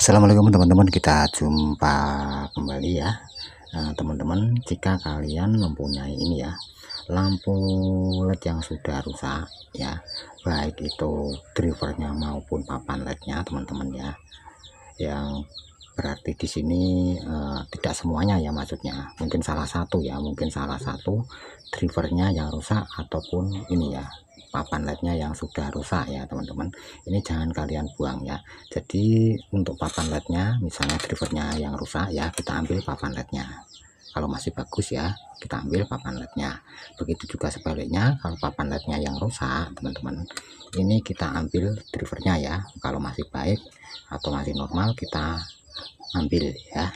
Assalamualaikum teman-teman, kita jumpa kembali ya. Teman-teman, jika kalian mempunyai ini ya, lampu LED yang sudah rusak ya, baik itu drivernya maupun papan LED-nya teman-teman ya, yang berarti di sini tidak semuanya ya, maksudnya mungkin salah satu ya, mungkin salah satu drivernya yang rusak ataupun ini ya, papan LED-nya yang sudah rusak ya teman-teman. Ini jangan kalian buang ya. Jadi untuk papan LED-nya, misalnya drivernya yang rusak ya, kita ambil papan LED-nya. Kalau masih bagus ya, kita ambil papan LED-nya. Begitu juga sebaliknya, kalau papan LED-nya yang rusak teman-teman, ini kita ambil drivernya ya. Kalau masih baik atau masih normal, kita ambil ya.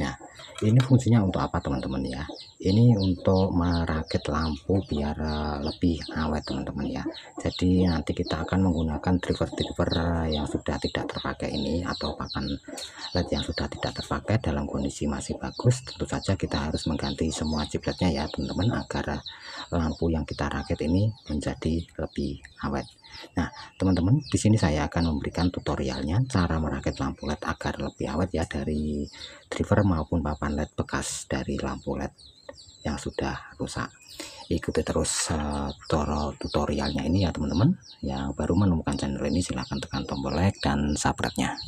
Nah, ini fungsinya untuk apa teman-teman ya? Ini untuk merakit lampu biar lebih awet teman-teman ya. Jadi nanti kita akan menggunakan driver-driver yang sudah tidak terpakai ini, atau papan LED yang sudah tidak terpakai dalam kondisi masih bagus. Tentu saja kita harus mengganti semua chipletnya ya teman-teman, agar lampu yang kita rakit ini menjadi lebih awet. Nah teman-teman, di sini saya akan memberikan tutorialnya cara merakit lampu LED agar lebih awet ya, dari driver maupun papan LED bekas dari lampu LED yang sudah rusak. Ikuti terus tutorialnya ini ya teman-teman. Yang baru menemukan channel ini silahkan tekan tombol like dan subscribe-nya.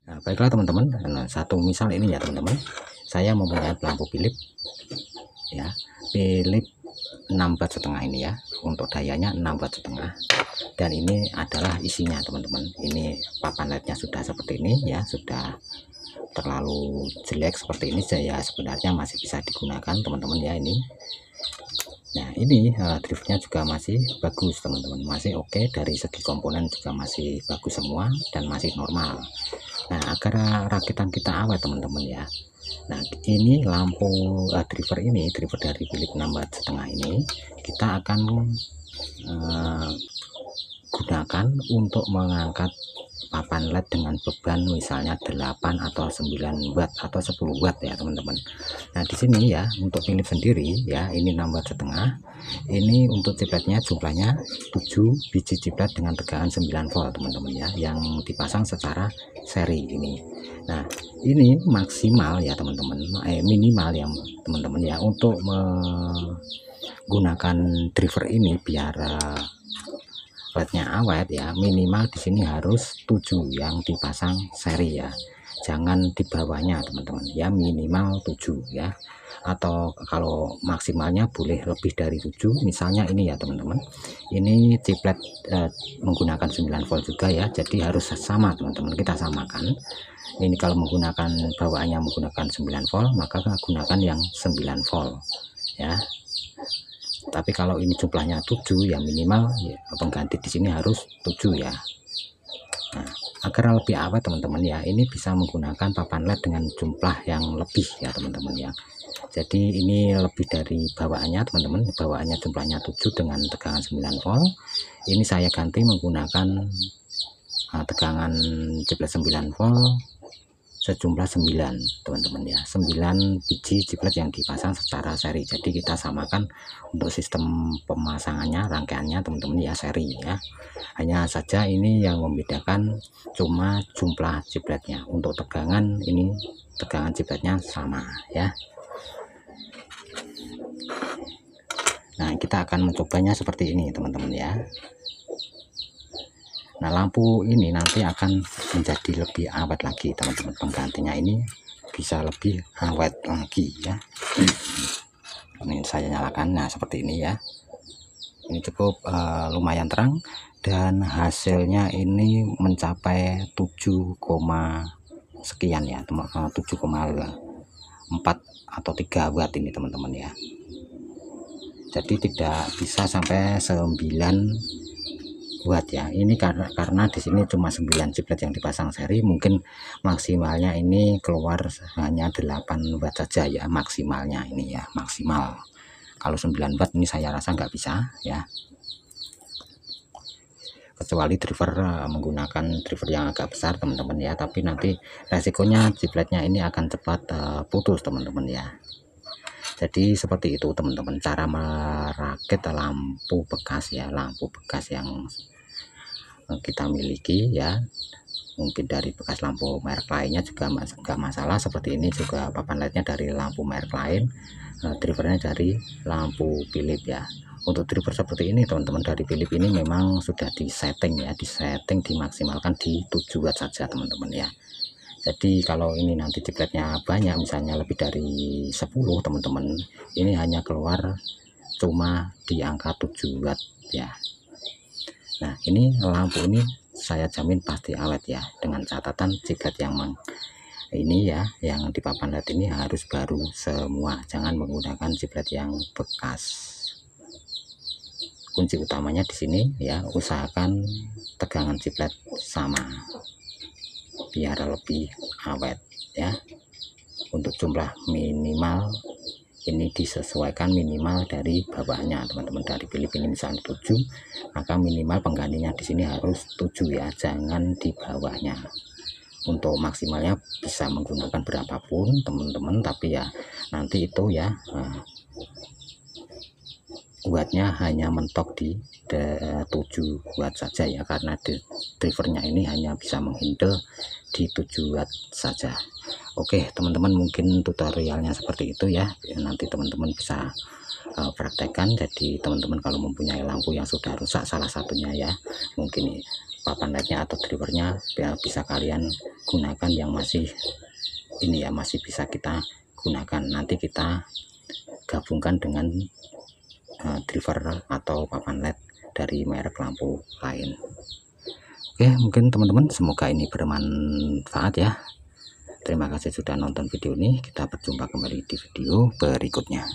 Nah, baiklah teman-teman, satu misal ini ya teman-teman, saya mempunyai lampu Philips ya, Philips 6 watt setengah ini ya, untuk dayanya 6 watt setengah, dan ini adalah isinya teman-teman. Ini papan LED-nya sudah seperti ini ya, sudah terlalu jelek seperti ini, saya sebenarnya masih bisa digunakan teman-teman ya ini. Nah ini driftnya juga masih bagus teman-teman, masih oke, dari segi komponen juga masih bagus semua dan masih normal. Nah agar rakitan kita awet teman-teman ya, nah ini lampu driver ini, driver dari Philips 6 watt setengah ini, kita akan gunakan untuk mengangkat papan LED dengan beban misalnya 8 atau 9 watt atau 10 watt ya teman-teman. Nah di sini ya, untuk Philips sendiri ya, ini 6 watt setengah, ini untuk chipletnya jumlahnya 7 biji chiplet dengan tegangan 9 volt teman-teman ya, yang dipasang secara seri ini. Nah ini maksimal ya teman-teman, minimal ya teman-teman ya, untuk menggunakan driver ini biar LED-nya awet ya, minimal di sini harus 7 yang dipasang seri ya, jangan di bawahnya teman-teman ya, minimal 7 ya, atau kalau maksimalnya boleh lebih dari 7. Misalnya ini ya teman-teman, ini chiplet menggunakan 9 volt juga ya, jadi harus sama teman-teman, kita samakan. Ini kalau menggunakan bawaannya menggunakan 9 volt, maka gunakan yang 9 volt ya. Tapi kalau ini jumlahnya 7 ya, minimal ya, pengganti di sini harus 7 ya. Nah, agar lebih awet teman-teman ya, ini bisa menggunakan papan LED dengan jumlah yang lebih ya teman-teman ya. Jadi ini lebih dari bawaannya teman-teman, bawaannya jumlahnya 7 dengan tegangan 9 volt. Ini saya ganti menggunakan tegangan chiplet 9 volt sejumlah 9 teman-teman ya, 9 biji chiplet yang dipasang secara seri. Jadi kita samakan untuk sistem pemasangannya, rangkaiannya teman-teman ya, seri ya. Hanya saja ini yang membedakan cuma jumlah chipletnya. Untuk tegangan, ini tegangan chipletnya sama ya. Nah kita akan mencobanya seperti ini teman-teman ya. Nah lampu ini nanti akan menjadi lebih awet lagi teman-teman, penggantinya ini bisa lebih awet lagi ya. Ini saya nyalakan, nah seperti ini ya, ini cukup lumayan terang, dan hasilnya ini mencapai 7, sekian ya, 7,4 atau 3 watt ini teman-teman ya. Jadi tidak bisa sampai 9 watt ya, ini karena di sini cuma 9 chiplet yang dipasang seri, mungkin maksimalnya ini keluar hanya 8 watt saja ya, maksimalnya ini ya, maksimal. Kalau 9 watt ini saya rasa nggak bisa ya, kecuali driver menggunakan driver yang agak besar teman-teman ya, tapi nanti resikonya chipletnya ini akan cepat putus teman-teman ya. Jadi seperti itu teman-teman cara merakit lampu bekas ya, lampu bekas yang kita miliki ya, mungkin dari bekas lampu merek lainnya juga enggak masalah. Seperti ini juga papan lednya dari lampu merek lain, drivernya dari lampu Philips ya. Untuk driver seperti ini teman-teman dari Philips ini memang sudah disetting ya, dimaksimalkan di 7 watt saja teman-teman ya. Jadi kalau ini nanti jepretnya banyak, misalnya lebih dari 10 teman-teman, ini hanya keluar cuma di angka 7 watt ya. Nah ini lampu ini saya jamin pasti awet ya, dengan catatan jepret yang ini ya, yang di papan LED ini harus baru semua, jangan menggunakan jepret yang bekas. Kunci utamanya di sini ya, usahakan tegangan jepret sama biar lebih awet ya. Untuk jumlah minimal ini disesuaikan minimal dari bawahnya teman-teman. Dari Philips ini misalnya 7, maka minimal penggantinya di sini harus 7 ya, jangan di bawahnya. Untuk maksimalnya bisa menggunakan berapapun teman-teman, tapi ya nanti itu ya wattnya hanya mentok di 7 watt saja ya, karena drivernya ini hanya bisa menghandle di 7 watt saja. Oke teman-teman, mungkin tutorialnya seperti itu ya, nanti teman-teman bisa praktekkan. Jadi teman-teman kalau mempunyai lampu yang sudah rusak salah satunya ya, mungkin papan lednya atau drivernya ya, bisa kalian gunakan yang masih ini ya, masih bisa kita gunakan. Nanti kita gabungkan dengan driver atau papan LED dari merek lampu lain. Oke, mungkin teman-teman semoga ini bermanfaat ya. Terima kasih sudah nonton video ini. Kita berjumpa kembali di video berikutnya.